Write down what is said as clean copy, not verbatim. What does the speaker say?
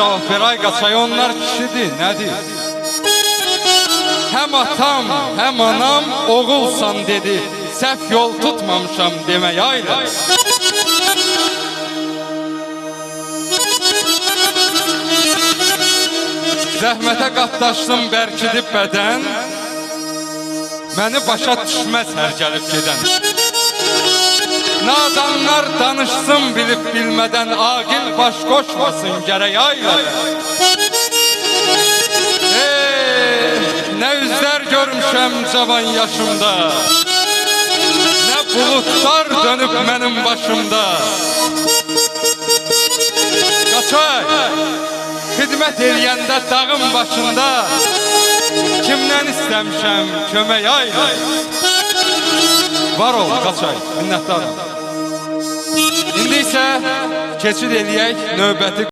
cavab ver ay Qaçay, onlar kişidir, nədir? Həm atam, həm anam oğulsan dedi, səhv yol tutmamışam demək ayla. Zəhmətə qatlaşdım bərkidib bədən, məni başa düşməz hər gəlib gedən. Nadanlar danışsın bilib bilmədən, aqil baş qoşmasın gərək ayla. Nə üzlər görmüşəm cavan yaşımda, nə bulutlar dönüb mənim başımda. Qaçay, xidmət eləyəndə dağın başında, kimdən istəmişəm kömək ayla. Var ol Qaçay, minnətdarım. İndi isə keçid eləyək növbəti